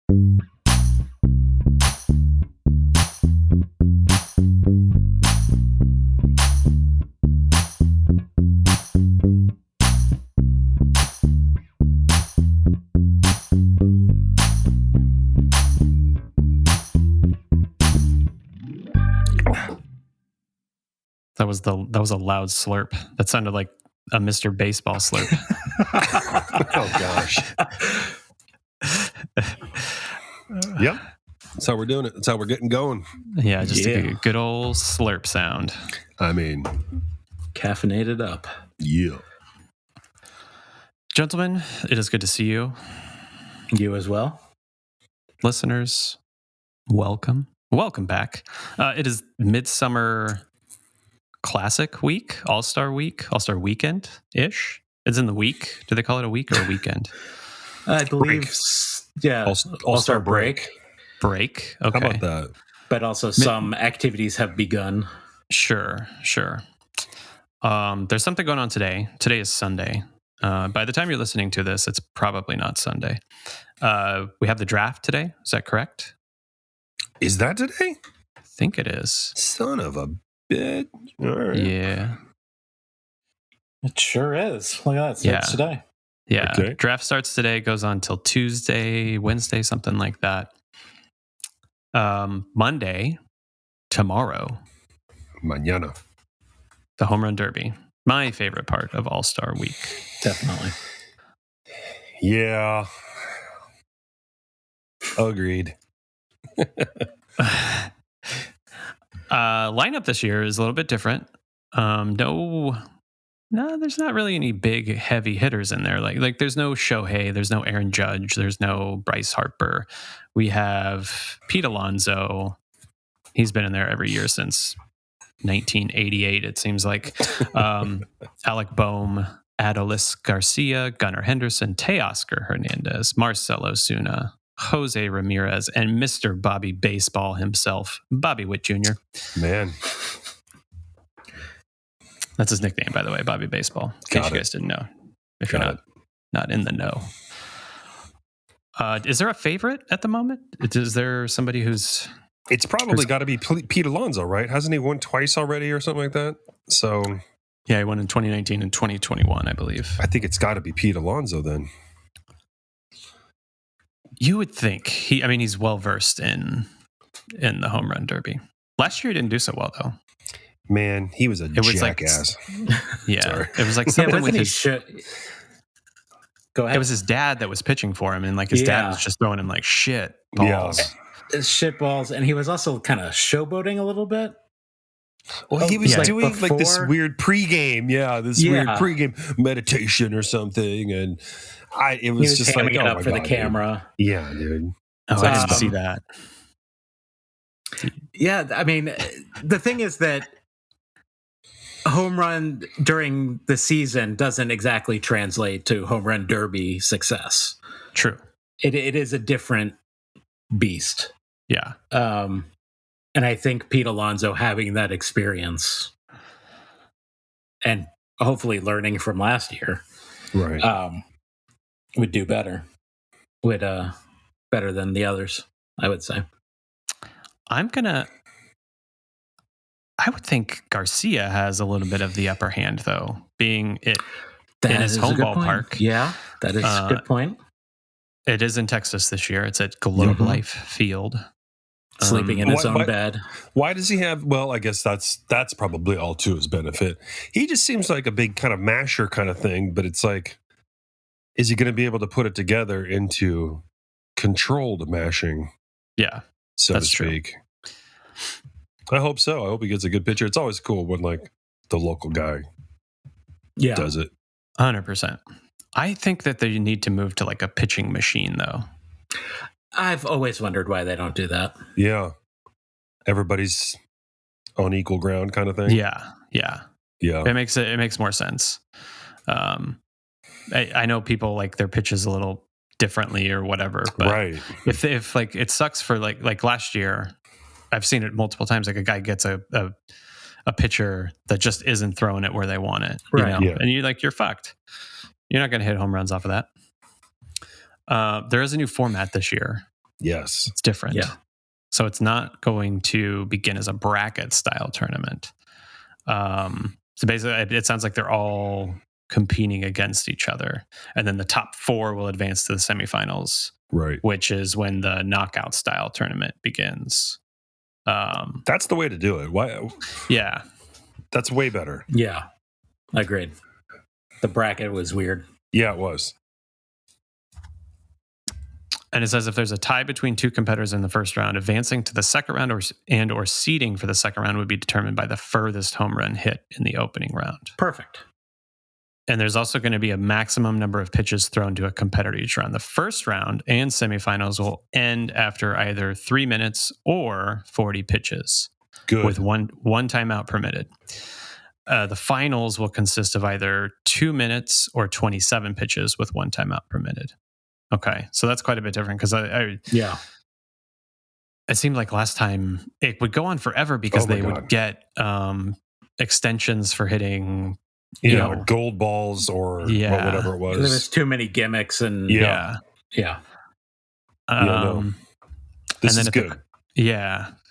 That was a loud slurp. That sounded like a Mr. Baseball slurp. Oh gosh. Yep. That's how we're doing it. That's how we're getting going. Yeah, just a good old slurp sound. I mean, caffeinated up. Yeah. Gentlemen, it is good to see you. You as well. Listeners, welcome. Welcome back. It is Midsummer Classic week, All-Star weekend-ish. It's in the week. Do they call it a week or a weekend? I believe, Break. yeah. All-Star break. Break. Okay. How about that? But also some activities have begun. Sure. There's something going on today. Today is Sunday. By the time you're listening to this, it's probably not Sunday. We have the draft today. Is that correct? Is that today? I think it is. Son of a bitch. All right. Yeah. It sure is. Look at that. It starts today. Yeah. Okay. Draft starts today, goes on till Tuesday, Wednesday, something like that. Monday, tomorrow. Mañana. The Home Run Derby. My favorite part of All-Star Week. Definitely. Yeah. Agreed. Lineup this year is a little bit different. No, there's not really any big heavy hitters in there. Like there's no Shohei, there's no Aaron Judge, there's no Bryce Harper. We have Pete Alonso. He's been in there every year since 1988, it seems like. Alec Boehm, Adolis Garcia, Gunnar Henderson, Teoscar Hernandez, Marcelo Zuna, Jose Ramirez, and Mr. Bobby Baseball himself, Bobby Witt Jr. Man. That's his nickname, by the way, Bobby Baseball. In case you guys didn't know. If you're not in the know. Is there a favorite at the moment? Is there somebody who's... It's probably got to be Pete Alonso, right? Hasn't he won twice already or something like that? So... Yeah, he won in 2019 and 2021, I believe. I think it's got to be Pete Alonso then. You would think. He's well-versed in the Home Run Derby. Last year he didn't do so well, though. Man, he was jackass. Yeah. Sorry. It was like something with his... Go ahead. It was his dad that was pitching for him, and like his dad was just throwing him like shit balls. Yeah. Shit balls, and he was also kind of showboating a little bit. Well, he was doing before, like this weird pregame, weird pregame meditation or something, and it was just like, it up for the camera. Dude. Yeah, dude. Oh, I didn't see that. Yeah, I mean, the thing is that home run during the season doesn't exactly translate to home run derby success. True. It is a different beast. Yeah. And I think Pete Alonso having that experience and hopefully learning from last year, right, would do better. Better than the others, I would say. I would think Garcia has a little bit of the upper hand, though, being in his home ballpark. Yeah, that is a good point. It is in Texas this year. It's at Globe Life Field. Sleeping in his own bed. Why does he have... Well, I guess that's probably all to his benefit. He just seems like a big kind of masher kind of thing, but it's like, is he going to be able to put it together into controlled mashing? Yeah, so to speak. True. I hope so. I hope he gets a good pitcher. It's always cool when like the local guy does it. 100%. I think that they need to move to like a pitching machine, though. I've always wondered why they don't do that. Yeah. Everybody's on equal ground kind of thing. Yeah. It makes more sense. I know people like their pitches a little differently or whatever, but right. if like it sucks for like last year, I've seen it multiple times. Like a guy gets a pitcher that just isn't throwing it where they want it, right? You know? And you're fucked. You're not going to hit home runs off of that. There is a new format this year. Yes. It's different. Yeah. So it's not going to begin as a bracket style tournament. So basically, it sounds like they're all competing against each other, and then the top 4 will advance to the semifinals, Right. which is when the knockout style tournament begins. That's the way to do it. Why? Yeah. That's way better. Yeah. Agreed. The bracket was weird. Yeah, it was. And it says if there's a tie between 2 competitors in the first round, advancing to the second round or seeding for the second round would be determined by the furthest home run hit in the opening round. Perfect. And there's also going to be a maximum number of pitches thrown to a competitor each round. The first round and semifinals will end after either 3 minutes or 40 pitches. Good. With one timeout permitted. The finals will consist of either 2 minutes or 27 pitches with 1 timeout permitted. Okay, so that's quite a bit different because Yeah. it seemed like last time it would go on forever because they would get extensions for hitting, you know, gold balls or whatever it was. There was too many gimmicks and yeah. No. This is good.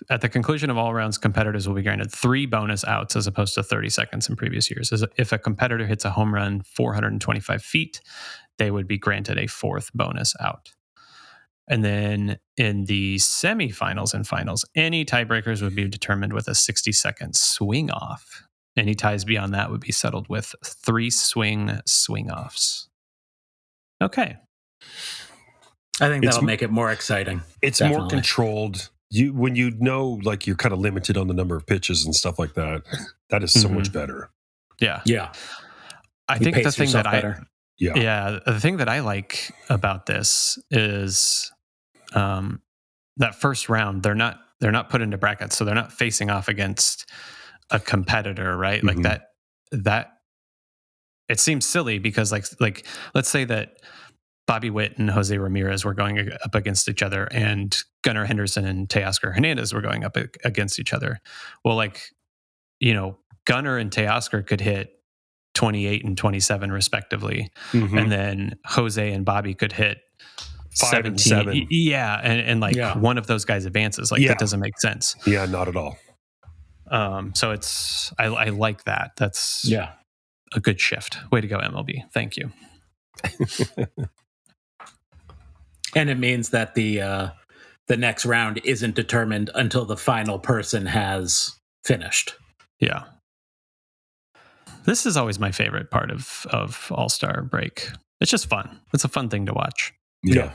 At the conclusion of all rounds, competitors will be granted 3 bonus outs as opposed to 30 seconds in previous years. If a competitor hits a home run 425 feet, they would be granted a 4th bonus out. And then in the semifinals and finals, any tiebreakers would be determined with a 60-second swing off. Any ties beyond that would be settled with 3 swing offs. Okay. I think that'll make it more exciting. It's more controlled. When you know, like, you're kind of limited on the number of pitches and stuff like that. That is so much better. Yeah. Yeah. I think the thing that the thing that I like about this is that first round, they're not put into brackets, so they're not facing off against a competitor, right? Mm-hmm. Like that it seems silly because like let's say that Bobby Witt and Jose Ramirez were going up against each other, and Gunnar Henderson and Teoscar Hernandez were going up against each other. Well, like, you know, Gunnar and Teoscar could hit 28 and 27 respectively, and then Jose and Bobby could hit 5 and 7. Yeah, and one of those guys advances. Like that doesn't make sense. Yeah, not at all. So it's I like that. That's a good shift. Way to go, MLB. Thank you. And it means that the next round isn't determined until the final person has finished. Yeah. This is always my favorite part of All-Star break. It's just fun. It's a fun thing to watch. Yeah.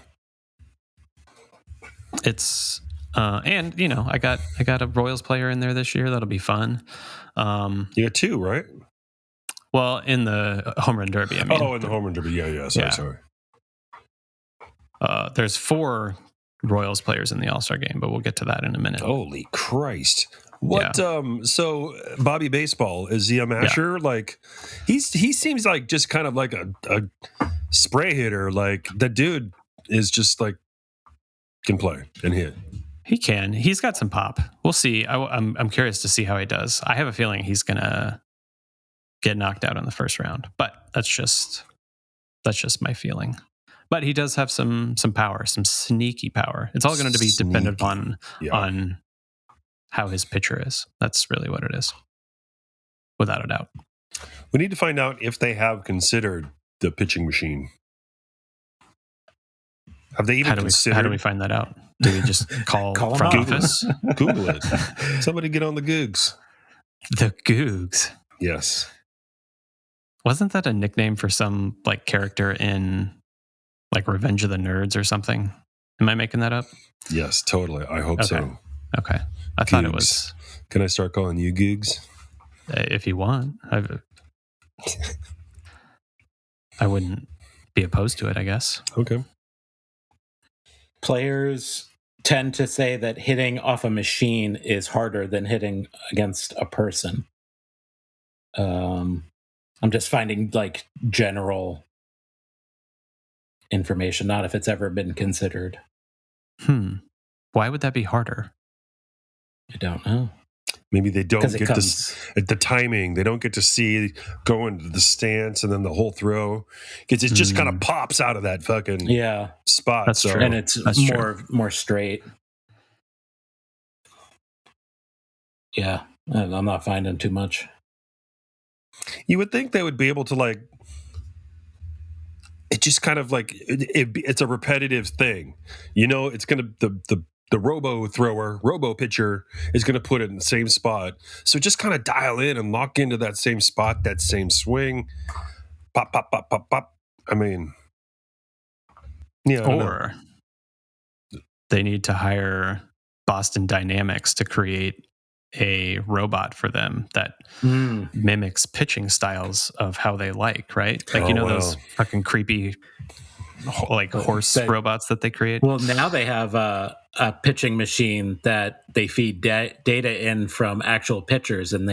It's and you know, I got a Royals player in there this year. That'll be fun. You got 2, right? Well, in the home run derby, I mean. Oh, in the home run derby. Yeah. Sorry. There's 4 Royals players in the All-Star game, but we'll get to that in a minute. Holy Christ. What so Bobby Baseball, is he a masher? Like he seems like just kind of like a spray hitter. Like the dude is just like can play and hit. He can. He's got some pop. We'll see. I'm curious to see how he does. I have a feeling he's gonna get knocked out in the first round, but that's just my feeling. But he does have some power, some sneaky power. It's all going to be dependent on how his pitcher is. That's really what it is, without a doubt. We need to find out if they have considered the pitching machine. Have they even considered? How do we find that out? Do we just call front office? Google it. Somebody get on the Googs. The Googs. Yes. Wasn't that a nickname for some like character in like Revenge of the Nerds or something? Am I making that up? Yes, totally. I hope so. Okay. I thought it was. Can I start calling you Googs? If you want. I wouldn't be opposed to it, I guess. Okay. Players tend to say that hitting off a machine is harder than hitting against a person. I'm just finding like general information, not if it's ever been considered. Why would that be harder? I don't know. Maybe they don't 'Cause it get comes. the timing. They don't get to see going to the stance and then the whole throw because it just kind of pops out of that fucking Yeah, spot. That's So true. and it's That's true. more straight. Yeah, and I'm not finding too much. you would think they would be able to like. It just kind of like it's a repetitive thing, you know. It's gonna the robo pitcher is gonna put it in the same spot. So just kind of dial in and lock into that same spot, that same swing, pop, pop, pop, pop, pop. I mean, yeah, I don't know. Or they need to hire Boston Dynamics to create a robot for them that mimics pitching styles of how they like, right? Like, Oh, you know, wow. those fucking creepy like horse robots that they create. Well, now they have a pitching machine that they feed data in from actual pitchers, and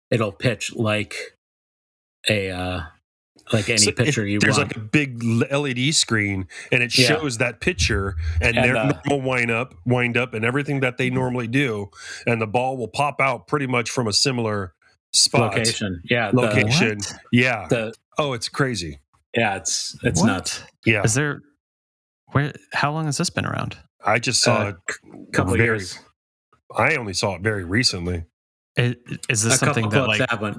it'll pitch like any pitcher you there's want. like a big LED screen, and it Yeah. shows that pitcher and And their normal wind up, and everything that they normally do, and the ball will pop out pretty much from a similar spot location. Yeah, location. What? Yeah. The Oh, it's crazy. yeah, it's What? nuts. Yeah. Is there how long has this been around? I just saw it. Couple very- years. I only saw it very recently. Is this A something couple that clubs like haven't.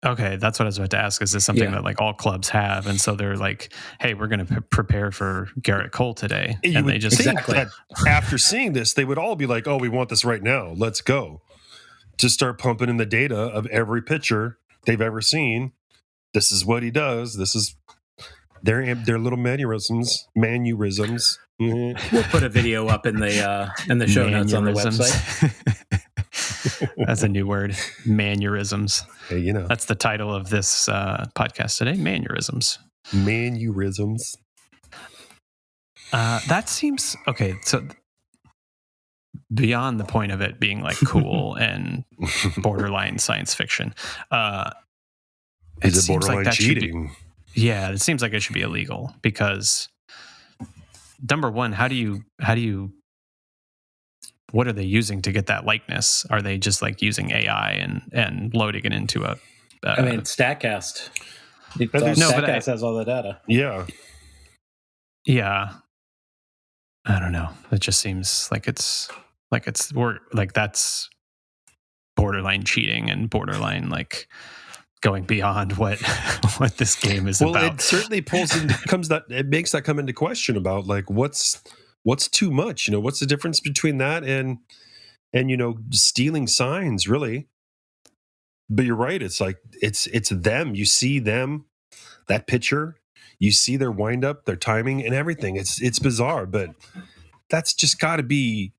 okay, that's what I was about to ask. Is this something Yeah. that like all clubs have, and so they're like, "Hey, we're going to prepare for Garrett Cole today," You and would they just think Exactly. that after seeing this, they would all be like, "Oh, we want this right now. Let's go." Just start pumping in the data of every pitcher they've ever seen. This is what he does. This is their little mannerisms. Mhm. We'll put a video up in the show notes on the mannerisms. website. That's a new word, mannerisms. Hey, you know, That's the title of this podcast today, mannerisms. mannerisms. That seems okay. So beyond the point of it being like cool and borderline science fiction, Is it seems borderline like that should be- cheating? yeah, it seems like it should be illegal because number one, how do you what are they using to get that likeness? Are they just like using AI and loading it into a I mean, Statcast. No, but Statcast has all the data. Yeah. yeah, I don't know. It just seems like that's borderline cheating and borderline like going beyond what this game is Well, about. it certainly it makes that come into question about like what's too much. You know, what's the difference between that and you know, stealing signs, really? But you're right. It's like it's them. You see them, that pitcher. You see their windup, their timing, and everything. It's bizarre, but that's just got to be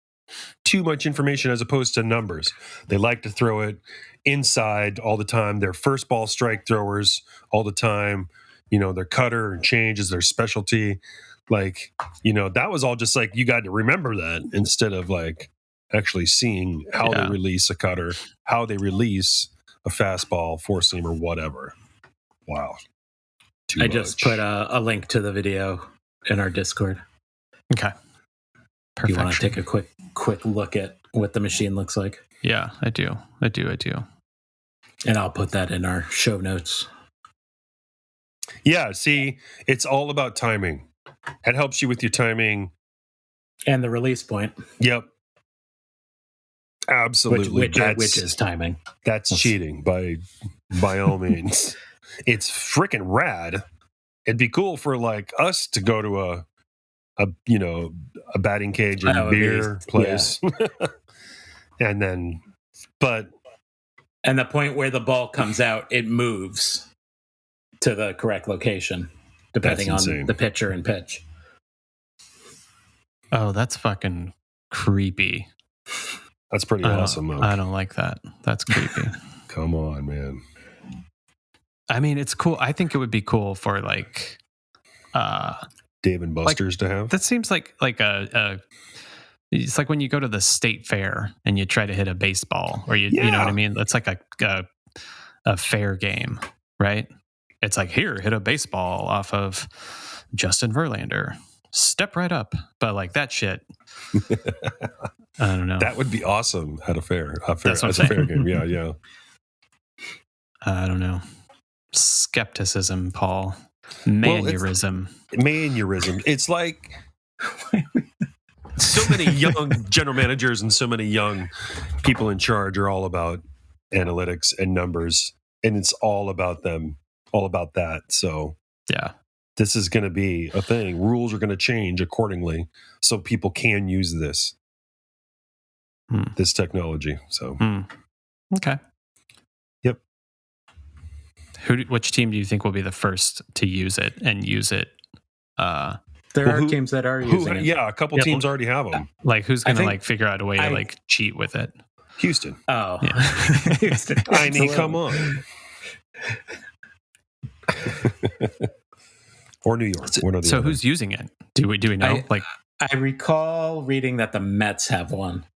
too much information as opposed to numbers. They like to throw it inside all the time. They're first ball strike throwers all the time. You know, their cutter and change is their specialty. Like, you know, that was all just like you got to remember that instead of like actually seeing how they release a cutter, how they release a fastball, four seamer, whatever. Wow. Too much. Just put a link to the video in our Discord. Okay. If you want to Perfection. take a quick look at what the machine looks like. Yeah, I do. And I'll put that in our show notes. Yeah, see, it's all about timing. It helps you with your timing. And the release point. Yep. Absolutely. Which is timing. That's cheating by all means. It's freaking rad. It'd be cool for like us to go to a batting cage and beer place. Yeah. And then and the point where the ball comes out, it moves to the correct location, depending on the pitcher and pitch. Oh, that's fucking creepy. That's pretty awesome, Mo. I don't like that. That's creepy. Come on, man. I mean, it's cool. I think it would be cool for like Dave and Buster's to have. That seems like it's like when you go to the state fair and you try to hit a baseball, or you know what I mean? That's like a fair game, right? It's like, here, hit a baseball off of Justin Verlander. step right up. But like that shit, I don't know. That would be awesome at a fair. That's what I'm as a fair saying. game. Yeah. I don't know. Skepticism, Paul. Mannerism. Mannerism. It's like so many young general managers and so many young people in charge are all about analytics and numbers, and it's all about them, all about that. So Yeah. this is going to be a thing. Rules are going to change accordingly, so people can use this technology. So Okay. Yep. Which team do you think will be the first to use it and use it? There are teams that are using it. Yeah, a couple teams already have them. Like, who's going to like figure out a way to like cheat with it? Houston. Oh, Yeah. Houston. I mean, come on. Or New York. So who's using it? Do we know? I recall reading that the Mets have one.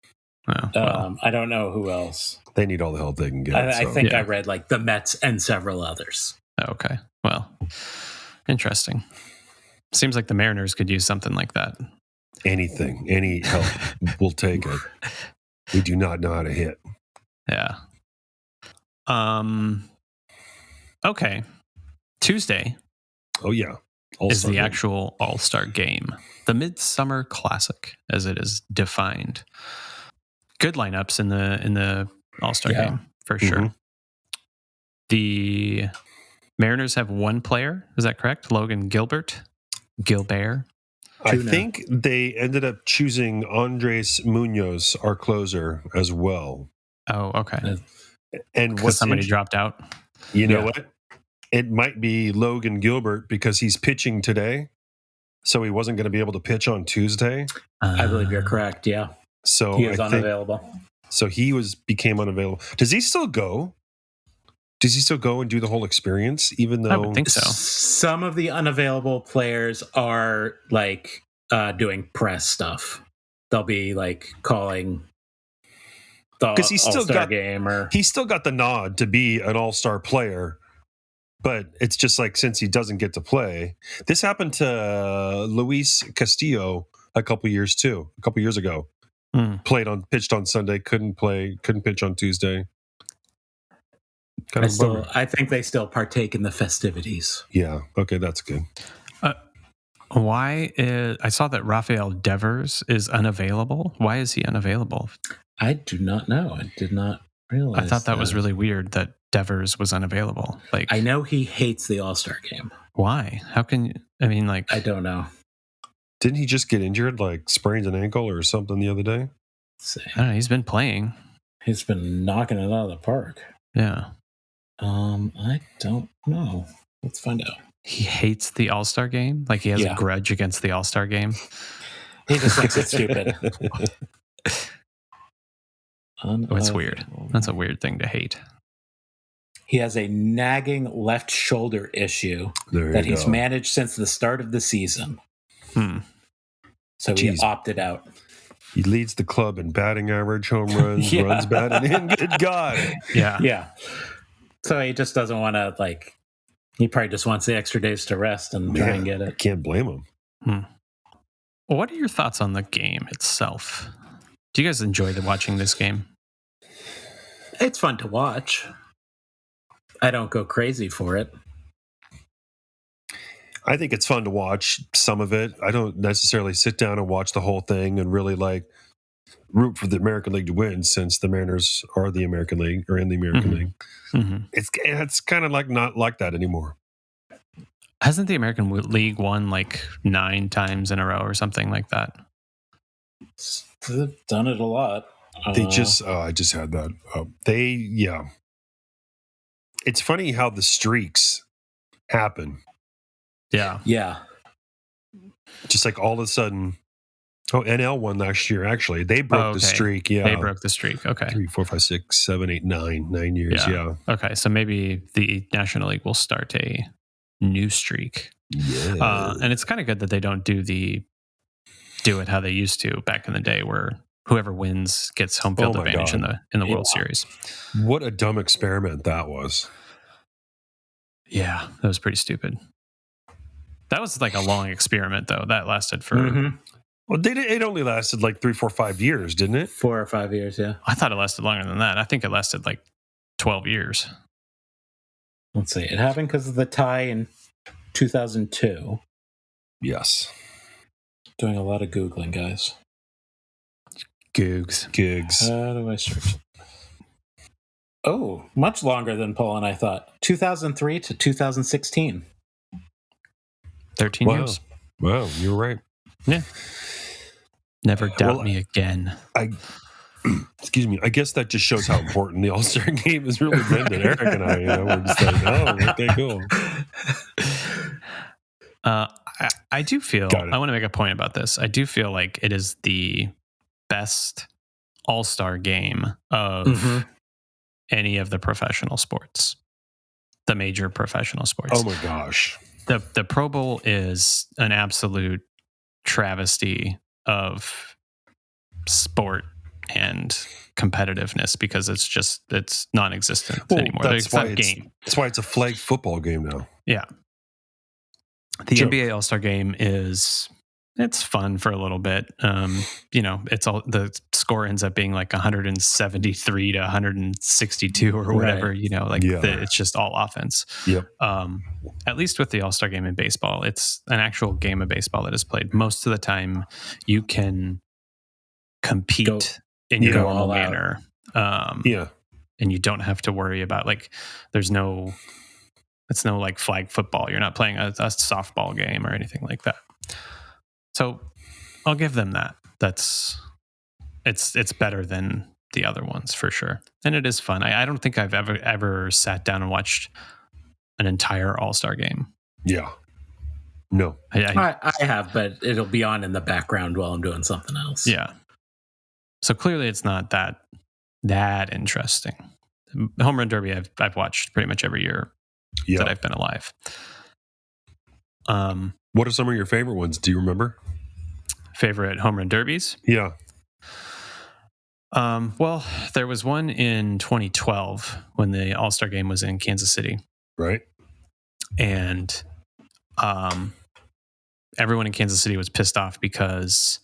Oh, well. I don't know who else. They need all the help they can get. I think I read like the Mets and several others. Okay. Well, interesting. Seems like the Mariners could use something like that. Anything, any help, we'll take it. We do not know how to hit. Yeah. Okay. Tuesday. Oh yeah. Is the actual All-Star game. The Midsummer Classic, as it is defined. Good lineups in the All-Star game, for sure. The Mariners have one player, is that correct? Logan Gilbert. I think they ended up choosing Andres Munoz, our closer, as well. Oh, okay. And what somebody dropped out. You know what? It might be Logan Gilbert because he's pitching today, so he wasn't going to be able to pitch on Tuesday. I believe you're correct. Yeah. So he is unavailable. So he became unavailable. Does he still go? Does he still go and do the whole experience? Even though I would think so. Some of the unavailable players are like doing press stuff. They'll be like calling the All-Star game, or he's still got the nod to be an All-Star player. But it's just like, since he doesn't get to play, this happened to Luis Castillo a couple years ago. Pitched on Sunday, couldn't pitch on Tuesday. I think they still partake in the festivities. Yeah. Okay, that's good. I saw that Rafael Devers is unavailable. Why is he unavailable? I do not know. I did not realize. I thought that was really weird that Devers was unavailable. Like, I know he hates the All-Star game. Why? How can you? I mean, like, I don't know. Didn't he just get injured, like sprained an ankle or something the other day? I don't know. He's been playing. He's been knocking it out of the park. Yeah. I don't know. Let's find out. He hates the All-Star game? Like, he has a grudge against the All-Star game? He just thinks it's stupid. It's weird. That's a weird thing to hate. He has a nagging left shoulder issue that he's managed since the start of the season. So he opted out. He leads the club in batting average, home runs, runs batted in. Good God. Yeah. So he just doesn't want to, like, he probably just wants the extra days to rest and try and get it. Can't blame him. Well, what are your thoughts on the game itself? Do you guys enjoy watching this game? It's fun to watch. I don't go crazy for it. I think it's fun to watch some of it. I don't necessarily sit down and watch the whole thing and really like root for the American League to win, since the Mariners are the American League or in the American League. It's kind of like not like that anymore. Hasn't the American League won like 9 times in a row or something like that? They've done it a lot. They just, I just had that. It's funny how the streaks happen. Yeah. Just like all of a sudden, NL won last year, actually. They broke the streak. Yeah. They broke the streak. Okay. 3, 4, 5, 6, 7, 8, 9. 9 years. Yeah. Okay. So maybe the National League will start a new streak. Yeah. And it's kind of good that they don't do it how they used to back in the day, where whoever wins gets home field advantage in the World Series. What a dumb experiment that was. Yeah, that was pretty stupid. That was like a long experiment, though. That lasted for. Mm-hmm. Well, it only lasted like 3, 4, 5 years, didn't it? 4 or 5 years, yeah. I thought it lasted longer than that. I think it lasted like 12 years. Let's see. It happened because of the tie in 2002. Yes. Doing a lot of Googling, guys. Gigs. How do I search? Oh, much longer than Paul and I thought. 2003 to 2016. 13 years. Wow, you're right. Yeah. Never doubt me again. Excuse me. I guess that just shows how important the All-Star game has really been to Eric and I. We're just like, oh, okay, cool. I do feel, I want to make a point about this. I do feel like it is the best All-Star game of any of the professional sports, the major professional sports. Oh my gosh. The Pro Bowl is an absolute travesty of sport and competitiveness because it's non-existent anymore. That's why it's a flag football game now. Yeah. The NBA All-Star game it's fun for a little bit. It's all, the score ends up being like 173 to 162 or whatever, right. It's just all offense. Yep. At least with the All-Star game in baseball, it's an actual game of baseball that is played. Most of the time you can compete in your normal manner. And you don't have to worry about it's no like flag football. You're not playing a softball game or anything like that. So I'll give them that. It's better than the other ones for sure. And it is fun. I don't think I've ever sat down and watched an entire All-Star game. Yeah. No. I have, but it'll be on in the background while I'm doing something else. Yeah. So clearly it's not that interesting. Home Run Derby I've watched pretty much every year that I've been alive. What are some of your favorite ones? Do you remember? Favorite home run derbies? Yeah. Well, there was one in 2012 when the All-Star game was in Kansas City. Right. And everyone in Kansas City was pissed off because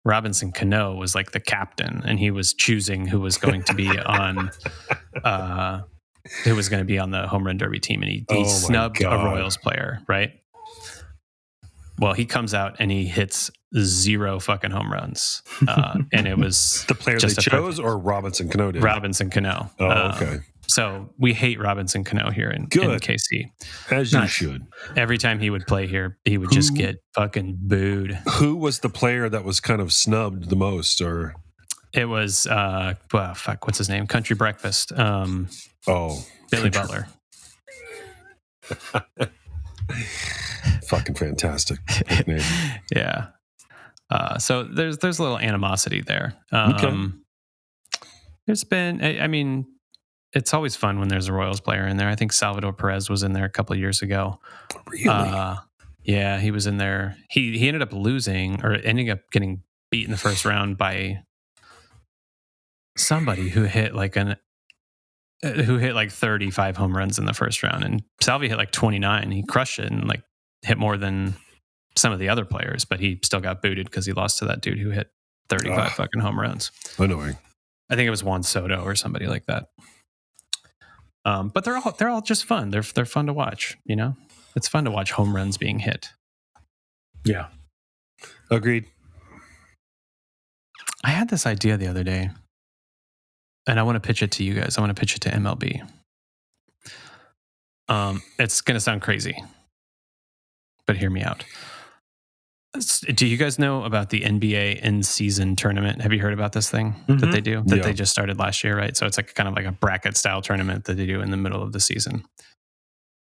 Robinson Cano was like the captain and he was choosing who was going to be on the home run derby team, and he snubbed a Royals player, right? Well, he comes out and he hits 0 fucking home runs. And it was the player they chose or Robinson Cano did? Robinson Cano. Oh, okay. So we hate Robinson Cano here in KC. As you should. Every time he would play here, he would just get fucking booed. Who was the player that was kind of snubbed the most? Or it was, what's his name? Country Breakfast. Billy Butler. Fucking fantastic name. Yeah. So there's a little animosity there. There's been, it's always fun when there's a Royals player in there. I think Salvador Perez was in there a couple of years ago. Really? Yeah, he was in there. He ended up losing or ending up getting beat in the first round by somebody who hit like 35 home runs in the first round, and Salvi hit like 29. He crushed it and like hit more than some of the other players, but he still got booted because he lost to that dude who hit 35 fucking home runs. Annoying. I think it was Juan Soto or somebody like that. But they're all just fun. They're fun to watch. It's fun to watch home runs being hit. Yeah, agreed. I had this idea the other day, and I want to pitch it to you guys. I want to pitch it to MLB. It's going to sound crazy, but hear me out. Do you guys know about the NBA in-season tournament? Have you heard about this thing that they do? They just started last year, right? So it's like kind of like a bracket-style tournament that they do in the middle of the season.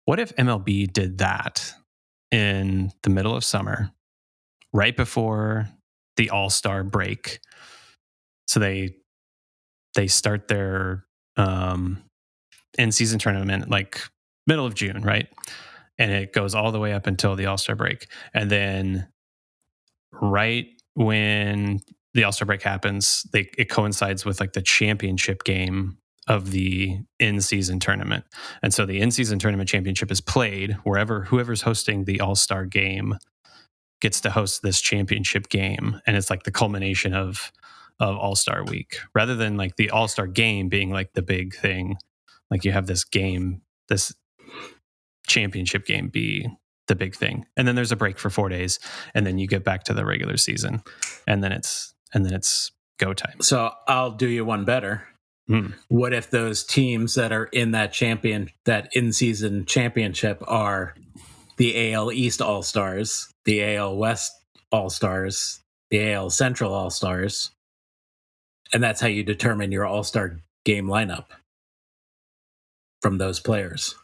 What if MLB did that in the middle of summer, right before the All-Star break? So they start their in-season tournament like middle of June, right? And it goes all the way up until the All-Star break. And then right when the All-Star break happens, it coincides with like the championship game of the in-season tournament. And so the in-season tournament championship is played whoever's hosting the All-Star game gets to host this championship game, and it's like the culmination of All-Star week, rather than like the All-Star game being like the big thing. Like you have this championship game be the big thing, and then there's a break for 4 days, and then you get back to the regular season, and then it's go time. So I'll do you one better. What if those teams that are in that in-season championship are the AL East All-Stars, the AL West All-Stars, the AL Central All-Stars, and that's how you determine your All-Star game lineup from those players?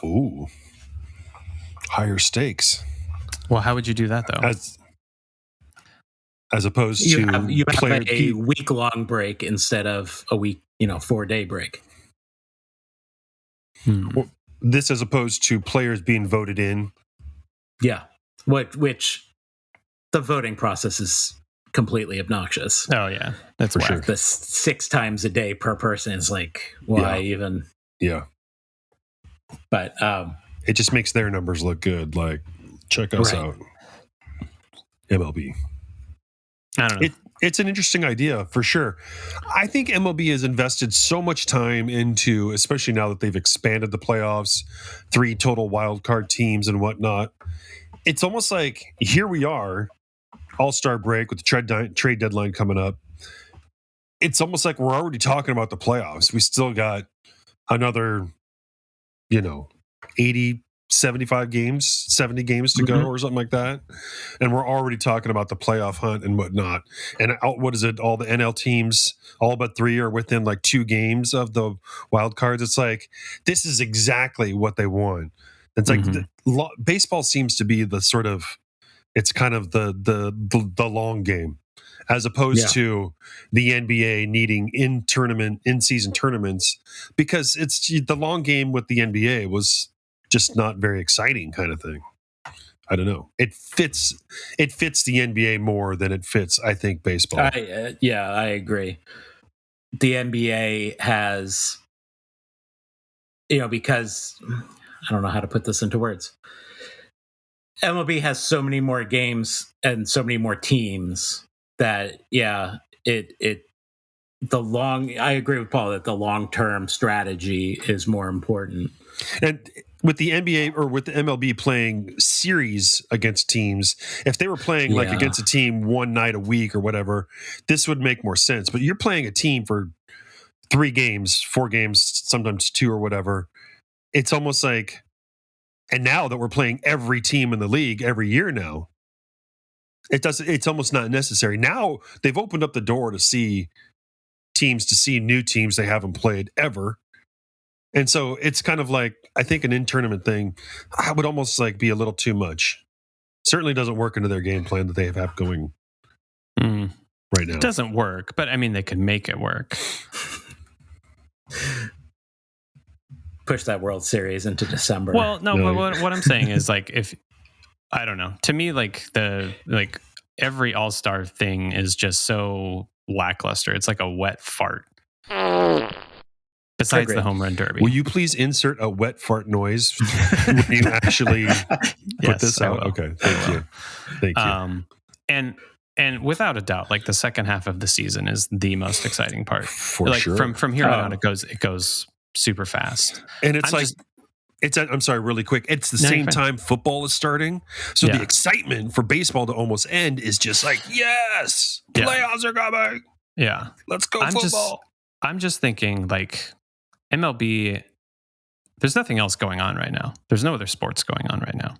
Ooh. Higher stakes. Well, how would you do that though? As opposed you to have a week-long break instead of a week, 4-day break. Well, this as opposed to players being voted in. Yeah, which the voting process is completely obnoxious. Oh yeah, that's for sure. The 6 times a day per person is like, why even? Yeah, but it just makes their numbers look good. Like, check us out, MLB. I don't know. It's an interesting idea for sure. I think MLB has invested so much time into, especially now that they've expanded the playoffs, 3 total wild card teams and whatnot. It's almost like here we are, All-Star break with the trade deadline coming up. It's almost like we're already talking about the playoffs. We still got another, 80, 75 games, 70 games to go or something like that. And we're already talking about the playoff hunt and whatnot. And what is it? All the NL teams, all but 3 are within like 2 games of the wild cards. It's like, this is exactly what they want. It's like baseball seems to be the sort of, it's kind of the long game, as opposed to the NBA needing in-season tournaments, because it's the long game with the NBA was just not very exciting kind of thing. I don't know. It fits the NBA more than it fits, I think, baseball. I agree. The NBA has, because I don't know how to put this into words. MLB has so many more games and so many more teams that, I agree with Paul that the long-term strategy is more important. And with the NBA or with the MLB playing series against teams, if they were playing like against a team one night a week or whatever, this would make more sense. But you're playing a team for 3 games, 4 games, sometimes 2 or whatever. It's almost like, and now that we're playing every team in the league every year now, it's almost not necessary. Now they've opened up the door to see new teams they haven't played ever. And so it's kind of like, I think an in-tournament thing, I would almost like be a little too much. Certainly doesn't work into their game plan that they have going right now. It doesn't work, but I mean, they could make it work. Push that World Series into December. Well, no. But what I'm saying is, like, if I don't know, to me, like every All-Star thing is just so lackluster. It's like a wet fart. Besides the home run derby. Will you please insert a wet fart noise when you actually put this out? Okay, thank you. And without a doubt, like the second half of the season is the most exciting part. For sure. From here on out, it goes super fast. And I'm sorry, really quick. It's the same time football is starting. So the excitement for baseball to almost end is just like, yes, playoffs are coming. Yeah. Let's go football. I'm just thinking, like, MLB, there's nothing else going on right now. There's no other sports going on right now.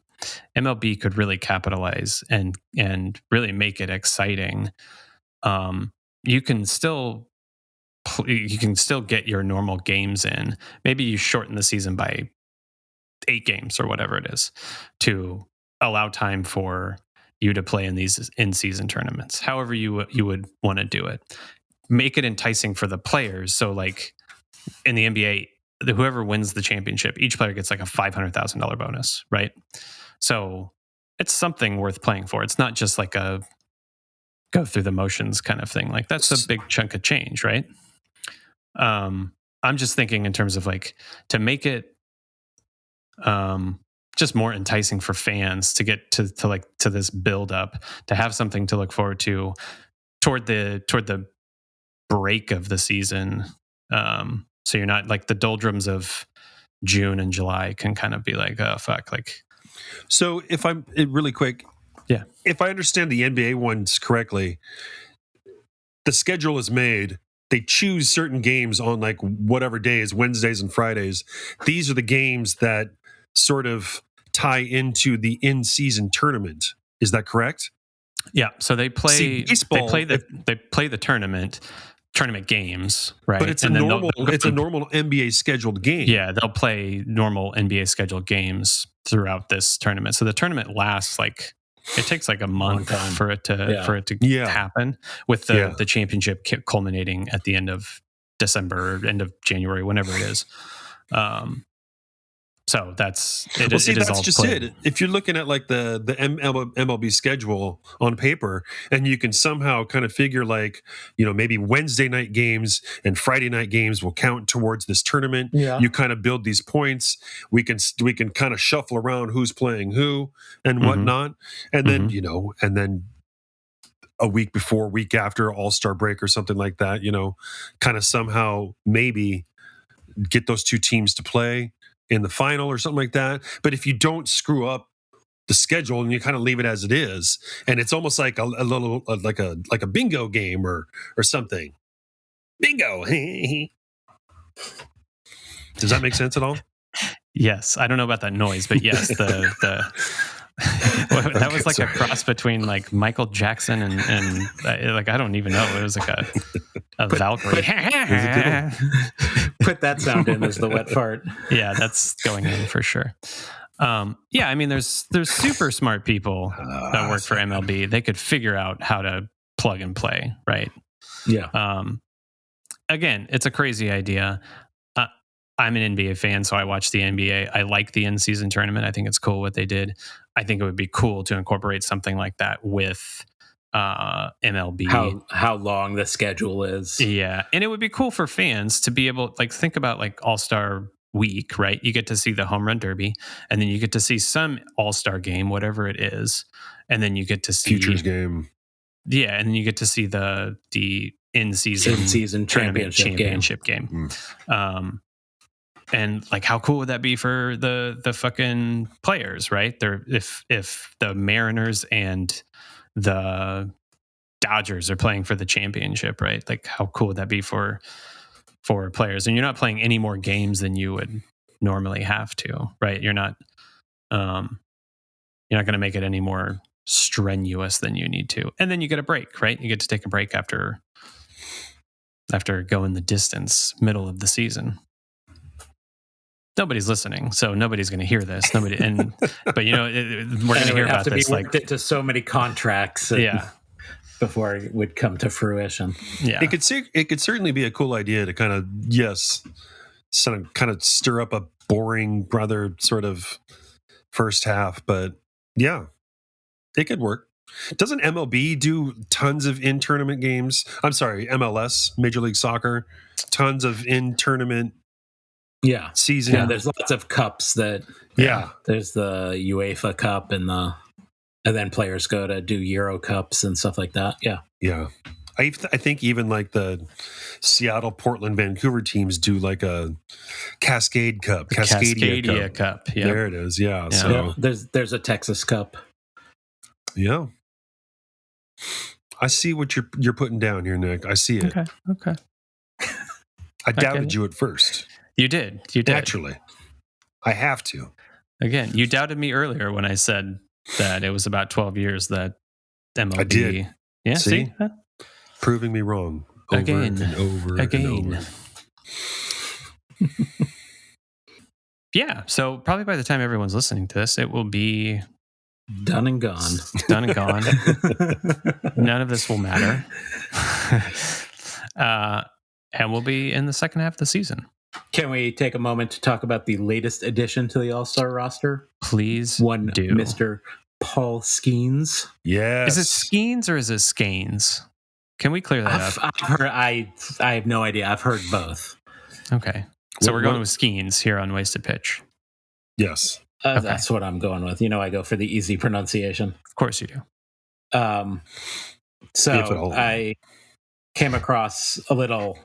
MLB could really capitalize and really make it exciting. You can still get your normal games in. Maybe you shorten the season by 8 games or whatever it is to allow time for you to play in these in-season tournaments. However you would want to do it. Make it enticing for the players. So, like, in the NBA, whoever wins the championship, each player gets like a $500,000 bonus, right? So it's something worth playing for. It's not just like a go through the motions kind of thing. Like, that's a big chunk of change, right? I'm just thinking in terms of like to make it just more enticing for fans to get to this build up, to have something to look forward to toward the break of the season. So you're not like the doldrums of June and July can kind of be like, oh fuck, like. So if I'm really quick, yeah, if I understand the NBA ones correctly, the schedule is made. They choose certain games on like whatever days, Wednesdays and Fridays. These are the games that sort of tie into the in-season tournament. Is that correct? Yeah. So they play. See, baseball, they play the tournament games, right? But it's and a normal NBA scheduled game. Yeah, they'll play normal NBA scheduled games throughout this tournament. So the tournament lasts like it takes like a month for it to happen, with the championship culminating at the end of December, end of January, whenever it is. So that's it. Well, see, it is that's all just played. it. If you're looking at like the MLB schedule on paper, and you can somehow kind of figure like, you know, maybe Wednesday night games and Friday night games will count towards this tournament. Yeah. You kind of build these points. We can kind of shuffle around who's playing who and whatnot, and then and then a week before, week after All-Star break or something like that, you know, kind of somehow maybe get those two teams to play in the final or something like that. But if you don't screw up the schedule and you kind of leave it as it is, and it's almost like a little like a bingo game or something. Bingo. Does that make sense at all? Yes, I don't know about that noise, but yes, the that was like a cross between like Michael Jackson and like I don't even know. It was like a Valkyrie. Put that sound in as the wet fart. Yeah, that's going in for sure. Yeah, I mean, there's super smart people that work for MLB. They could figure out how to plug and play, right? Yeah. Again, it's a crazy idea. I'm an NBA fan, so I watch the NBA. I like the in-season tournament. I think it's cool what they did. I think it would be cool to incorporate something like that with MLB. How long the schedule is. Yeah, and it would be cool for fans to be able, like, think about like All-Star Week, right? You get to see the home run derby, and then you get to see some All-Star game, whatever it is, and then you get to see Futures game. Yeah, and then you get to see the in-season championship game. And like, how cool would that be for the fucking players, right? If the Mariners and the Dodgers are playing for the championship, right? Like, how cool would that be for players? And you're not playing any more games than you would normally have to, right? You're not going to make it any more strenuous than you need to. And then you get a break, right? You get to take a break after going the distance, middle of the season. Nobody's listening, so nobody's going to hear this. But you know, we're going to hear about this. Like, into so many contracts, before it would come to fruition. Yeah, it could certainly be a cool idea to kind of stir up a boring, rather sort of first half. But yeah, it could work. Doesn't MLB do tons of in-tournament games? I'm sorry, MLS, Major League Soccer, tons of in-tournament. Yeah, season. Yeah, there's lots of cups that. Yeah, there's the UEFA Cup and then players go to do Euro Cups and stuff like that. Yeah, yeah. I think even like the Seattle, Portland, Vancouver teams do like a Cascade Cup, Cascadia Cup. Yep. There it is. Yeah. So there's a Texas Cup. Yeah. I see what you're putting down here, Nick. I see it. Okay. I doubted you at first. You did. Naturally. I have to. Again, you doubted me earlier when I said that it was about 12 years that MLB. I did. Yeah, see? Proving me wrong. Again. And over and over. Yeah, so probably by the time everyone's listening to this, it will be done and gone. Done and gone. None of this will matter. And we'll be in the second half of the season. Can we take a moment to talk about the latest addition to the All-Star roster? Please do. Mr. Paul Skeens. Yes. Is it Skeens or is it Skeins? Can we clear that up? I have no idea. I've heard both. Okay. So we're going with Skeens here on Wasted Pitch. Yes. Okay. That's what I'm going with. I go for the easy pronunciation. Of course you do. So I came across a little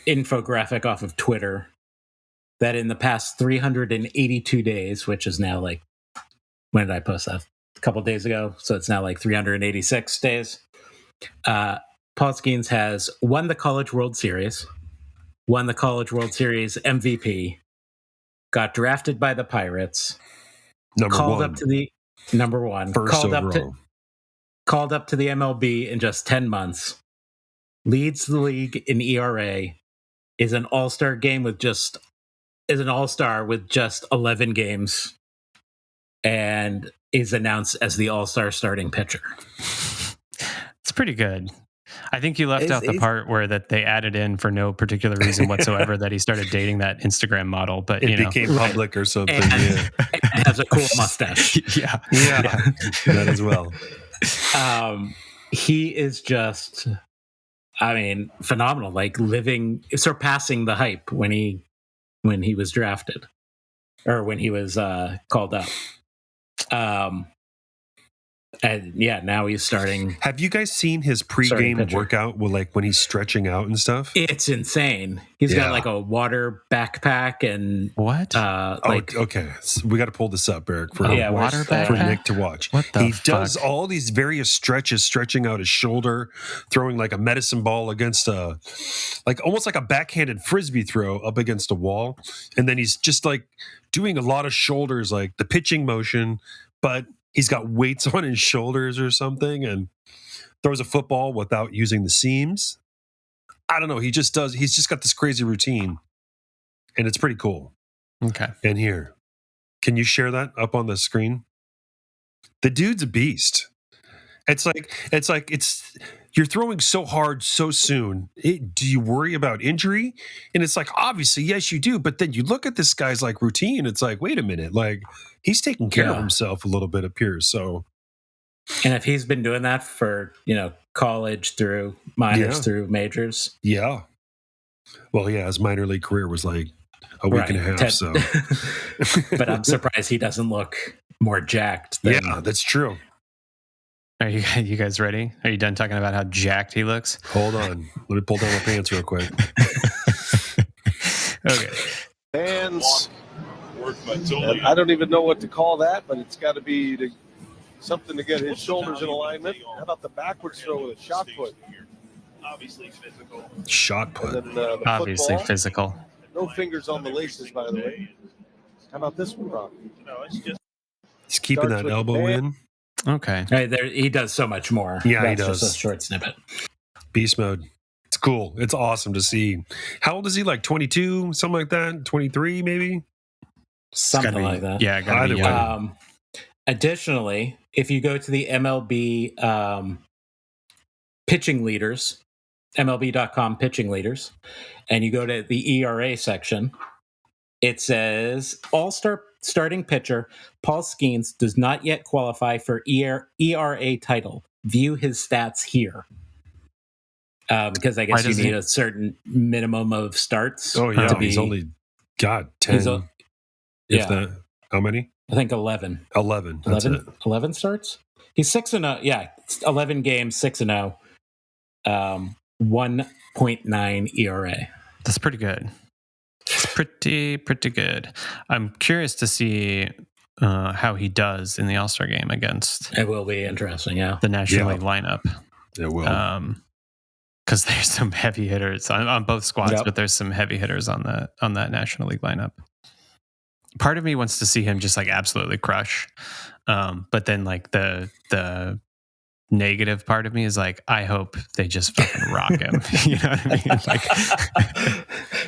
infographic off of Twitter that in the past 382 days, which is now like, when did I post that? A couple days ago. So it's now like 386 days. Paul Skeens has won the College World Series, won the College World Series MVP, got drafted by the Pirates, called up to the number one, first overall, called up to the MLB in just 10 months, leads the league in ERA, is an all-star with just 11 games, and is announced as the all-star starting pitcher. It's pretty good. I think you left out the part where that they added in for no particular reason whatsoever that he started dating that Instagram model, but it became public or something. And has a cool mustache. yeah, that as well. He is just, phenomenal. Like surpassing the hype when he was drafted, or when he was called up. And now he's starting. Have you guys seen his pregame workout with like when he's stretching out and stuff? It's insane. He's got like a water backpack and what? Okay. So we got to pull this up, Eric, for water backpack for Nick to watch. What the he fuck? does all these various stretches, stretching out his shoulder, throwing like a medicine ball against almost like a backhanded frisbee throw up against a wall, and then he's just like doing a lot of shoulders, like the pitching motion, but he's got weights on his shoulders or something and throws a football without using the seams. I don't know. He's just got this crazy routine, and it's pretty cool. Okay. And here, can you share that up on the screen? The dude's a beast. It's like you're throwing so hard so soon. Do you worry about injury? And it's like, obviously, yes, you do. But then you look at this guy's like routine. It's like, wait a minute, like he's taking care of himself a little bit, appears. So, and if he's been doing that for college through minors through majors, well, his minor league career was like a week and a half. So, but I'm surprised he doesn't look more jacked. That's true. Are you guys ready? Are you done talking about how jacked he looks? Hold on. Let me pull down my pants real quick. Okay. Hands. I don't even know what to call that, but it's got to be something to get his shoulders in alignment. How about the backwards throw with a shot put? Obviously physical. Shot put. And then, obviously football. Physical. No fingers on the laces, by the way. How about this one, Rob? No, it's just. He's keeping that elbow in. Okay. He does so much more. Yeah, That's he does. just a short snippet. Beast mode. It's cool. It's awesome to see. How old is he? Like 22, something like that? 23, maybe? Something like that. Yeah, gotta be young. Additionally, if you go to the MLB pitching leaders, MLB.com pitching leaders, and you go to the ERA section, it says all-star starting pitcher Paul Skeens does not yet qualify for ERA title. View his stats here. Because I guess you need a certain minimum of starts. Oh, yeah. He's only got 10. How many? I think 11. 11. That's 11 starts? He's 6-0. Yeah, 11 games, 6-0. 1.9 ERA. That's pretty good. It's pretty good. I'm curious to see how he does in the All-Star game against. It will be interesting, the National League lineup. It will. Because there's some heavy hitters on both squads, but there's some heavy hitters on that National League lineup. Part of me wants to see him just like absolutely crush, but then like the negative part of me is like, I hope they just fucking rock him. You know what I mean? Like,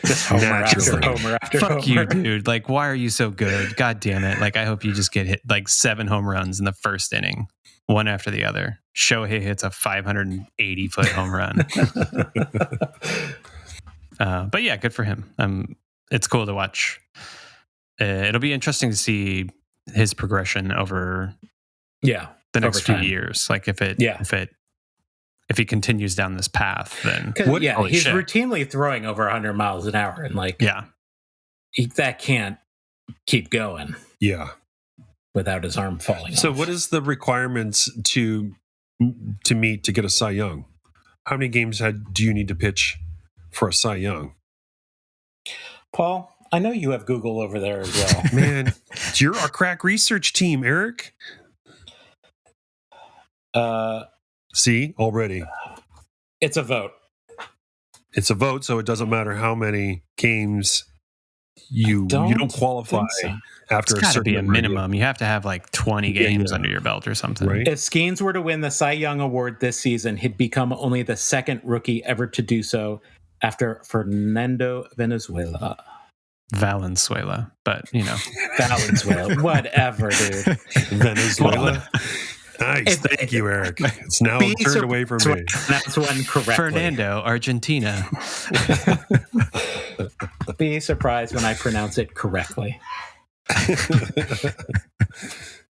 just homer after homer after fuck homer. you, dude. Like, why are you so good? God damn it! Like, I hope you just get hit like 7 home runs in the first inning, one after the other. Shohei hits a 580-foot home run. But yeah, good for him. It's cool to watch. It'll be interesting to see his progression over the next few years. Like if if he continues down this path, then Yeah, he's shit. routinely throwing over 100 miles an hour, and yeah, that can't keep going. Yeah. Without his arm falling So off. what is the requirements to meet to get a Cy Young? How many games do you need to pitch for a Cy Young? Paul, I know you have Google over there as well. Man, you're our crack research team, Eric. See, already. It's a vote. It's a vote, so it doesn't matter how many games you don't qualify after it's a certain be a minimum. You have to have like 20 games under your belt or something. Right? If Skeens were to win the Cy Young Award this season, he'd become only the second rookie ever to do so after Fernando Valenzuela. But Valenzuela, whatever, dude. Venezuela. Nice, thank you, Eric. It's now turned away from me. That's one correctly. Fernando, Argentina. Be surprised when I pronounce it correctly.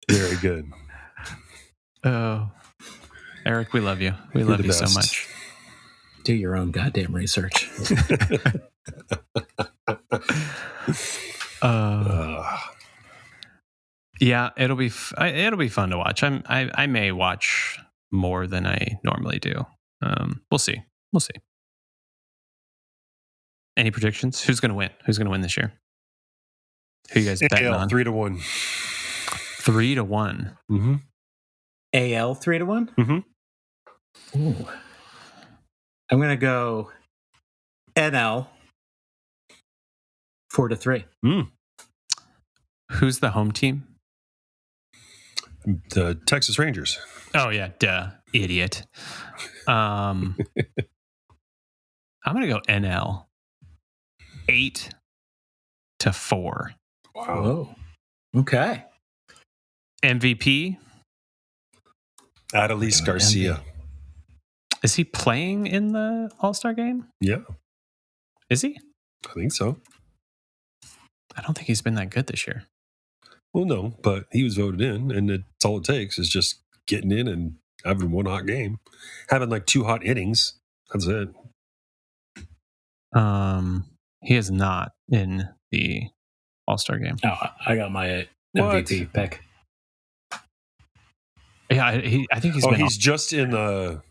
Very good. Oh, Eric, we love you. We love you so much. Do your own goddamn research. Yeah, it'll be fun to watch. I may watch more than I normally do. We'll see. Any predictions? Who's going to win? Who's going to win this year? Who you guys betting on? 3-1. 3-1. Mm-hmm. AL 3-1. Mm-hmm. Ooh. I'm going to go NL 4-3. Who's the home team? The Texas Rangers. Oh yeah, duh, idiot. I'm gonna go NL 8-4. Wow. Whoa. Okay. MVP Adolis Garcia. Is he playing in the All-Star game? Yeah. Is he? I think so. I don't think he's been that good this year. Well, no, but he was voted in, and it's all it takes is just getting in and having one hot game, having like 2 hot innings. That's it. He is not in the All-Star game. Oh, I got my MVP pick. Yeah, I think he's been. He's just in the.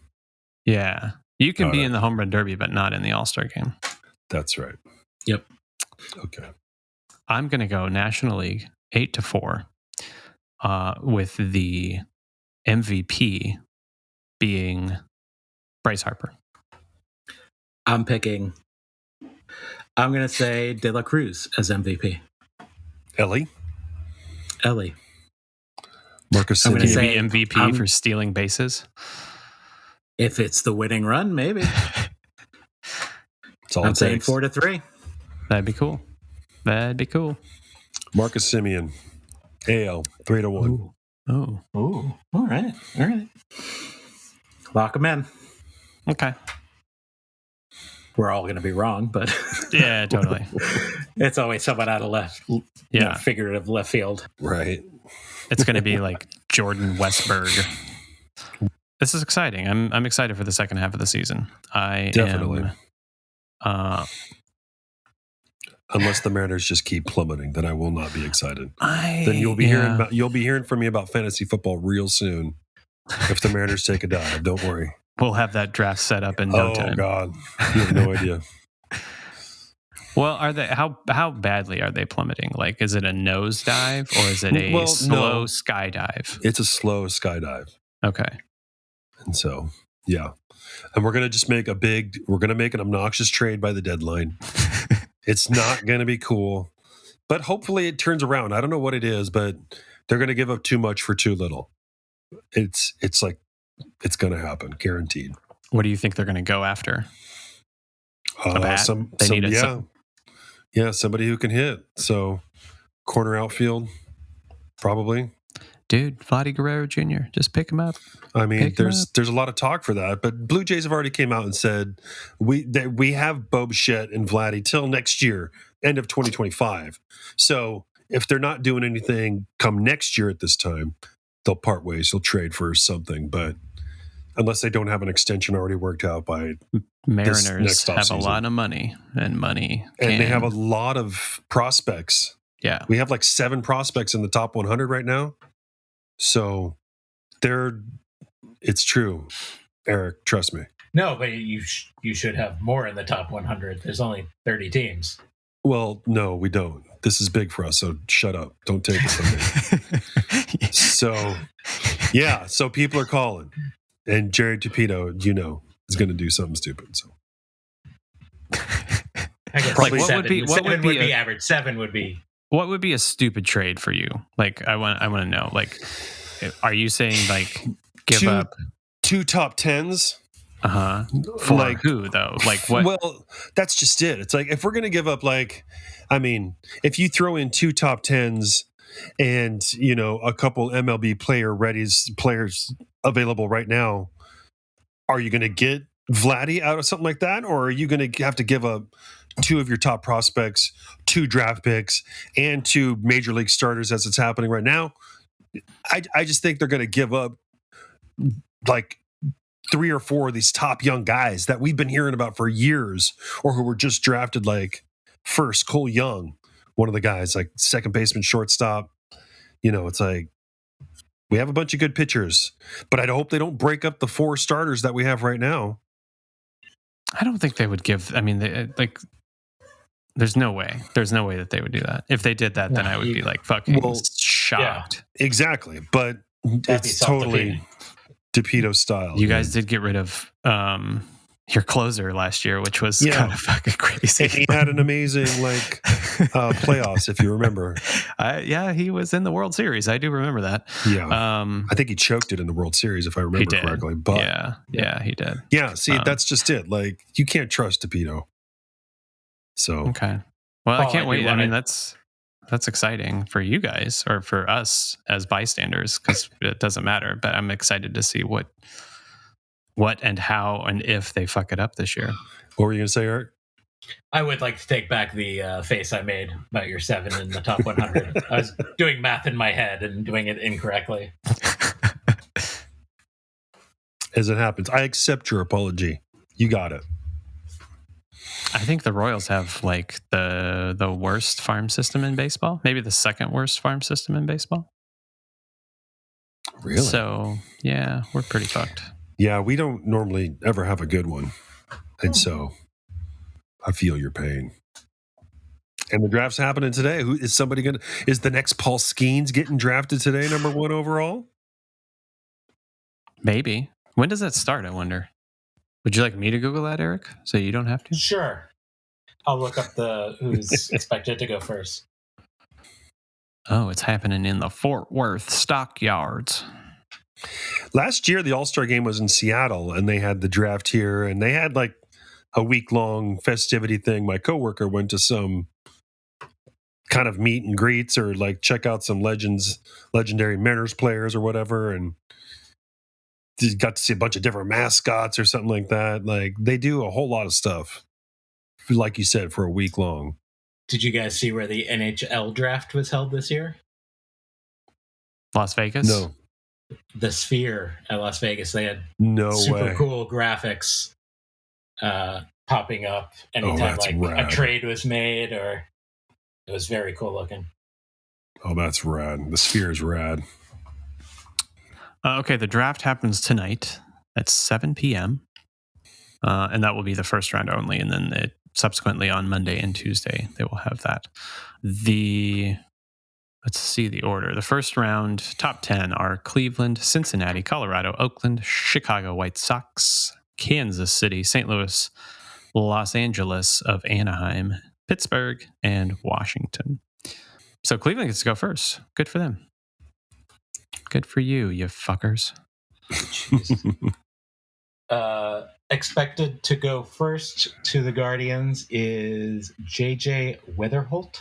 Yeah, you can be in the home run derby, but not in the All-Star game. That's right. Yep. Okay. I'm gonna go National League 8-4, with the MVP being Bryce Harper. I'm going to say De La Cruz as MVP. Ellie. I'm Marcus going to say MVP for stealing bases. If it's the winning run, maybe. It's all I'm saying 4-3. That'd be cool. Marcus Semien. AL 3-1. Oh. All right. Lock them in. Okay. We're all going to be wrong, but yeah, totally. It's always someone out of figurative left field. Right. It's going to be like Jordan Westberg. This is exciting. I'm excited for the second half of the season. I definitely am. Unless the Mariners just keep plummeting, then I will not be excited. Then you'll be hearing from me about fantasy football real soon. If the Mariners take a dive, don't worry. We'll have that draft set up in no time. Oh God, you have no idea. Well, are they how badly are they plummeting? Like, is it a nosedive or is it a slow skydive? It's a slow skydive. Okay. And so, yeah, and we're gonna just make an obnoxious trade by the deadline. It's not gonna be cool, but hopefully it turns around. I don't know what it is, but they're gonna give up too much for too little. It's like it's gonna happen, guaranteed. What do you think they're gonna go after? A bat? Somebody who can hit. So corner outfield, probably. Dude, Vladdy Guerrero Jr., just pick him up. I mean, there's a lot of talk for that, but Blue Jays have already came out and said we have Bo Bichette and Vladdy till next year, end of 2025. So if they're not doing anything come next year at this time, they'll part ways. They'll trade for something. But unless they don't have an extension already worked out by Mariners next have a offseason. lot of money, and they have a lot of prospects. Yeah, we have like 7 prospects in the top 100 right now. So it's true, Eric. Trust me. No, but you should have more in the top 100. There's only 30 teams. Well, no, we don't. This is big for us, so shut up. Don't take it from me. So, yeah, so people are calling. And Jerry Tupito, is going to do something stupid. So, I guess Like, like what would be average. 7 would be. What would be a stupid trade for you? Like, I want to know. Like, are you saying like give up 2 top 10s? For like who though? Like what? Well, that's just it. It's like if we're going to give up, if you throw in 2 top 10s and a couple MLB players available right now, are you going to get Vladdy out of something like that, or are you going to have to give up 2 of your top prospects, 2 draft picks, and 2 major league starters as it's happening right now? I just think they're going to give up like 3 or 4 of these top young guys that we've been hearing about for years, or who were just drafted like first. Cole Young, one of the guys, like second baseman, shortstop. It's like we have a bunch of good pitchers, but I hope they don't break up the 4 starters that we have right now. I don't think they would give. I mean, there's no way. There's no way that they would do that. If they did that, then I would be like fucking shocked. Yeah, exactly. But it's totally Tupito style. You guys did get rid of your closer last year, which was kind of fucking crazy. And he had an amazing playoffs, if you remember. He was in the World Series. I do remember that. Yeah, I think he choked it in the World Series, if I remember correctly. But yeah, he did. Yeah, see, that's just it. Like, you can't trust Tupito. So okay, well, I can't wait. I mean, that's exciting for you guys or for us as bystanders, because it doesn't matter. But I'm excited to see what and how and if they fuck it up this year. What were you going to say, Eric? I would like to take back the face I made about your 7 in the top 100. I was doing math in my head and doing it incorrectly. As it happens, I accept your apology. You got it. I think the Royals have like the worst farm system in baseball, maybe the second worst farm system in baseball. Really? So yeah, we're pretty fucked. Yeah, we don't normally ever have a good one, and so I feel your pain. And the draft's happening today. Who is somebody going to? Is the next Paul Skeens getting drafted today, number 1 overall? Maybe. When does that start? I wonder. Would you like me to Google that, Eric, so you don't have to? Sure. I'll look up who's expected to go first. Oh, it's happening in the Fort Worth Stockyards. Last year, the All-Star game was in Seattle, and they had the draft here, and they had like a week-long festivity thing. My coworker went to some kind of meet and greets or like check out some legendary Mariners players or whatever, and got to see a bunch of different mascots or something like that. Like, they do a whole lot of stuff, like you said, for a week long. Did you guys see where the NHL draft was held this year? Las Vegas? No. The Sphere at Las Vegas. They had super cool graphics popping up anytime rad. A trade was made, or it was very cool looking. Oh, that's rad. The Sphere is rad. Okay, the draft happens tonight at 7 p.m. And that will be the first round only. And then subsequently on Monday and Tuesday, they will have that. Let's see the order. The first round, top 10 are Cleveland, Cincinnati, Colorado, Oakland, Chicago White Sox, Kansas City, St. Louis, Los Angeles of Anaheim, Pittsburgh, and Washington. So Cleveland gets to go first. Good for them. Good for you, you fuckers. Expected to go first to the Guardians is J.J. Weatherholt,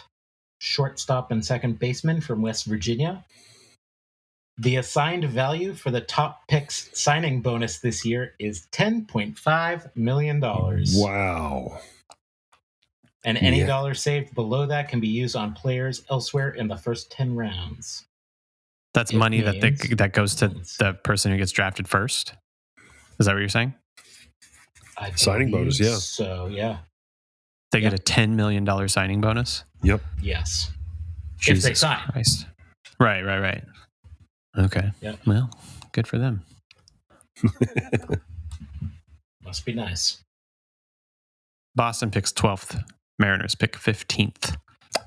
shortstop and second baseman from West Virginia. The assigned value for the top picks signing bonus this year is $10.5 million. Wow. And any dollar saved below that can be used on players elsewhere in the first 10 rounds. That's money that goes to the person who gets drafted first? Is that what you're saying? Signing bonus, yeah. So, yeah. They get a $10 million signing bonus? Yep. Yes. Jesus if they sign. Christ. Right. Okay. Yep. Well, good for them. Must be nice. Boston picks 12th. Mariners pick 15th.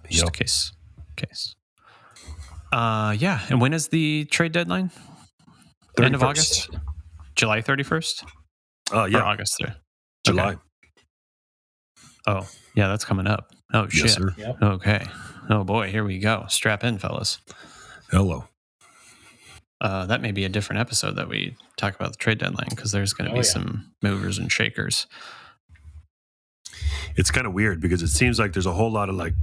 Just Yep. in case. Yeah. And when is the trade deadline? 31st. End of August? July 31st? Yeah. Or August 3rd? July. Okay. Oh, yeah, that's coming up. Oh, shit. Yes, sir. Yep. Okay. Oh, boy. Here we go. Strap in, fellas. Hello. That may be a different episode that we talk about the trade deadline because there's going to be some movers and shakers. It's kind of weird because it seems like there's a whole lot of like,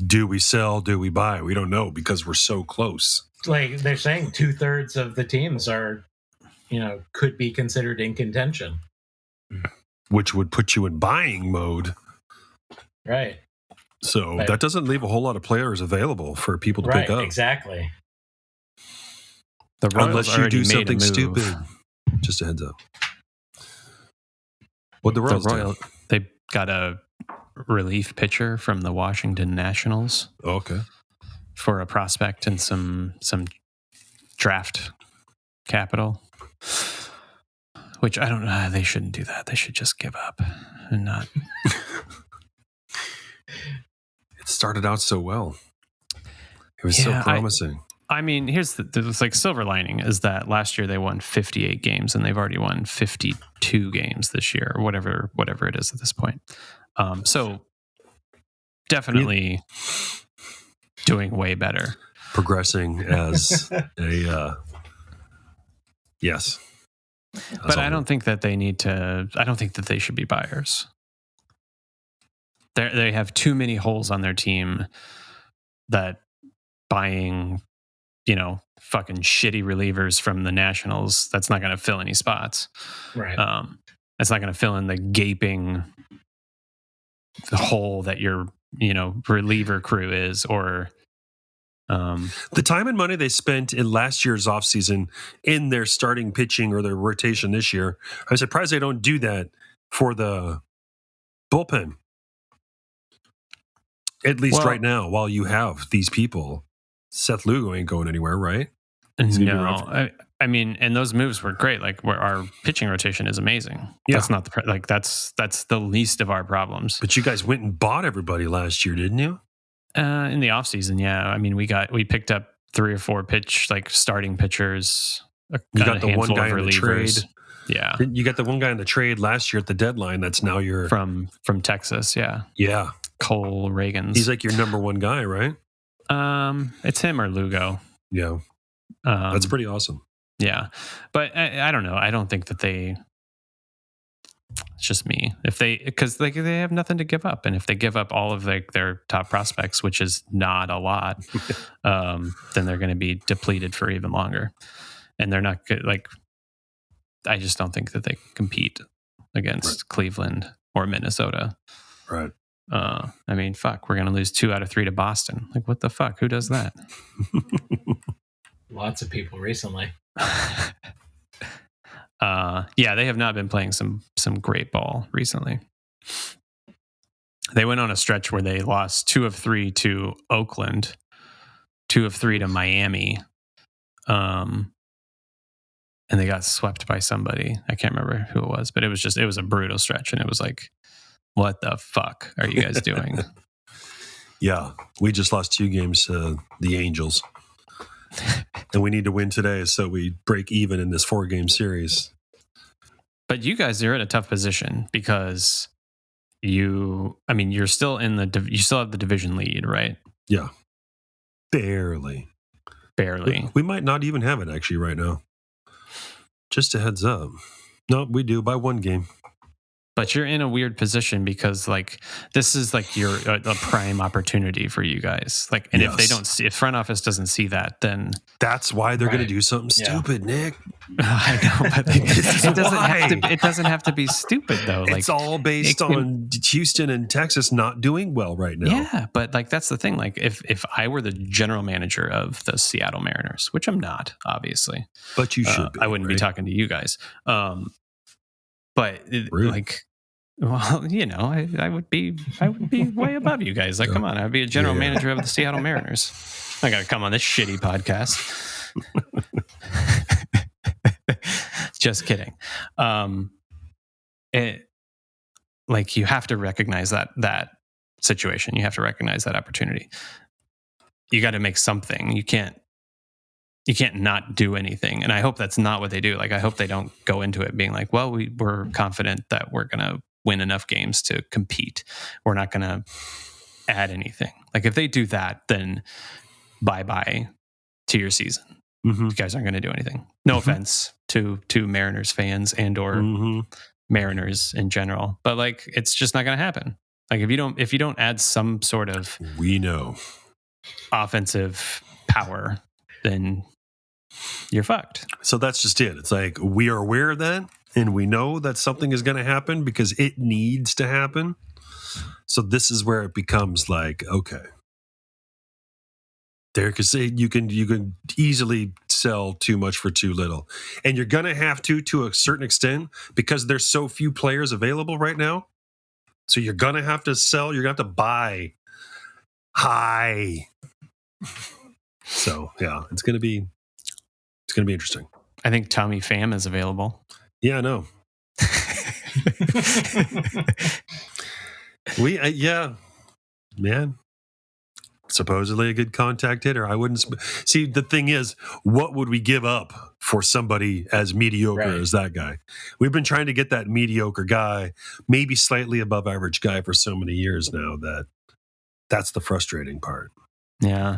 do we sell? Do we buy? We don't know because we're so close. Like they're saying 2/3 of the teams are, could be considered in contention. Which would put you in buying mode. Right. So that doesn't leave a whole lot of players available for people to pick up. Exactly. The Royals unless you do something made a stupid. Just a heads up. What the Royals do? They got a relief pitcher from the Washington Nationals. Okay. For a prospect and some draft capital. Which I don't know. They shouldn't do that. They should just give up and not. It started out so well. It was so promising. I mean, here's the like silver lining is that last year they won 58 games and they've already won 52 games this year or whatever it is at this point. So definitely doing way better. Progressing as a yes. But I don't think that they need to. I don't think that they should be buyers. They have too many holes on their team that buying, fucking shitty relievers from the Nationals, that's not going to fill any spots. Right. That's not going to fill in the gaping hole that your, reliever crew is, or the time and money they spent in last year's offseason in their starting pitching or their rotation this year, I'm surprised they don't do that for the bullpen. At least right now, while you have these people. Seth Lugo ain't going anywhere, right? No, I mean, and those moves were great. Like, where our pitching rotation is amazing. Yeah. That's not that's the least of our problems. But you guys went and bought everybody last year, didn't you? In the offseason, yeah. I mean, we picked up 3 or 4 starting pitchers. You got the one guy in the trade. Yeah. You got the one guy in the trade last year at the deadline. That's now your from Texas. Yeah. Yeah. Cole Reagans. He's like your number one guy, right? It's him or Lugo. Yeah. That's pretty awesome. Yeah. But I don't know. I don't think that it's just me. Because they have nothing to give up. And if they give up all of their top prospects, which is not a lot, then they're going to be depleted for even longer. And they're not good. I just don't think that they compete against Cleveland or Minnesota. Right. I mean, fuck, we're going to lose 2 out of 3 to Boston. Like, what the fuck? Who does that? Lots of people recently. Yeah, they have not been playing some great ball recently. They went on a stretch where they lost 2 of 3 to Oakland, 2 of 3 to Miami, and they got swept by somebody. I can't remember who it was, but it was a brutal stretch, and it was like, what the fuck are you guys doing? Yeah, we just lost 2 games to the Angels. And we need to win today so we break even in this 4-game series. But you guys are in a tough position because you're still you still have the division lead, right? Yeah. Barely. We might not even have it actually right now. Just a heads up. No, we do by 1 game. But you're in a weird position because like this is like your a prime opportunity for you guys. Like, and if they don't see, if front office doesn't see that, then that's why they're going to do something stupid, Nick. I know, but it doesn't have to be stupid though. Like, it's all based on Houston and Texas not doing well right now. Yeah, but like that's the thing. Like, if I were the general manager of the Seattle Mariners, which I'm not, obviously, but you should be, I wouldn't be talking to you guys. But like, well, you know, I would be way above you guys. Like, come on, I'd be a general manager of the Seattle Mariners. I got to come on this shitty podcast. Just kidding. Like, you have to recognize that situation. You have to recognize that opportunity. You got to make something. You can't not do anything. And I hope that's not what they do. Like, I hope they don't go into it being like, well, we're confident that we're going to win enough games to compete. We're not going to add anything. Like, if they do that, then bye-bye to your season. You guys aren't going to do anything. No offense to Mariners fans and or Mariners in general, but like, it's just not going to happen. Like, if you don't add some sort of offensive power, then you're fucked. So that's just it. It's like, we are aware of that, and we know that something is going to happen because it needs to happen. So this is where it becomes like, okay, there, because you can easily sell too much for too little, and you're going to have to a certain extent because there's so few players available right now. So you're going to have to sell. You're going to have to buy high. So yeah, it's going to be interesting. I think Tommy Pham is available. Yeah, I know. Man. Supposedly a good contact hitter. I wouldn't see. The thing is, what would we give up for somebody as mediocre as that guy? We've been trying to get that mediocre guy, maybe slightly above average guy, for so many years now that's the frustrating part. Yeah.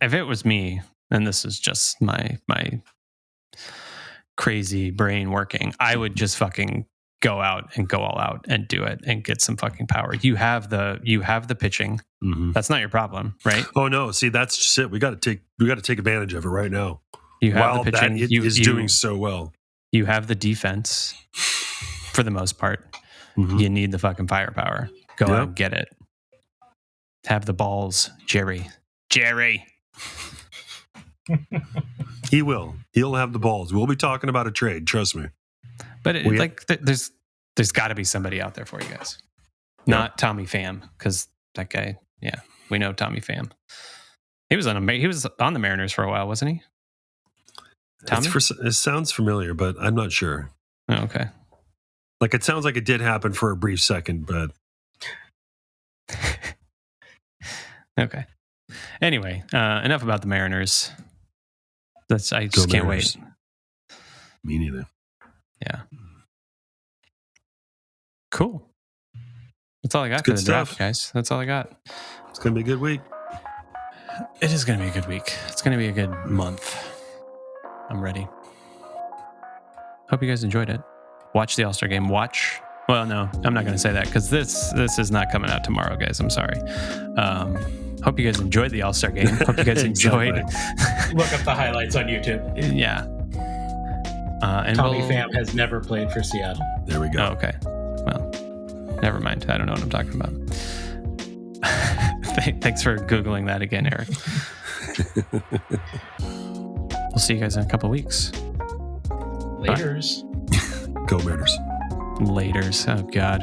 If it was me, and this is just my crazy brain working, I would just fucking go out and go all out and do it and get some fucking power. You have the pitching. That's not your problem, right? Oh no, see, that's just it. We got to take advantage of it right now. You have the pitching. That is doing so well. You have the defense for the most part. You need the fucking firepower. Go out and get it. Have the balls, Jerry. He will. He'll have the balls. We'll be talking about a trade. Trust me. But there's got to be somebody out there for you guys. Not Tommy Pham, because that guy. Yeah, we know Tommy Pham. He was on the Mariners for a while, wasn't he? Tommy? It sounds familiar, but I'm not sure. Oh, okay. Like, it sounds like it did happen for a brief second, but okay. Anyway, enough about the Mariners. I just can't wait. Me neither. Yeah. Cool. That's all I got for the draft, guys. That's all I got. It's going to be a good week. It is going to be a good week. It's going to be a good month. I'm ready. Hope you guys enjoyed it. Watch the All-Star game. Well, no, I'm not going to say that because this is not coming out tomorrow, guys. I'm sorry. Hope you guys enjoyed the All-Star game. Hope you guys enjoyed. Look up the highlights on YouTube. Yeah. And Tommy Pham has never played for Seattle. There we go. Oh, okay. Well, never mind. I don't know what I'm talking about. Thanks for Googling that again, Eric. We'll see you guys in a couple weeks. Laters. Go Mariners. Laters. Oh, God.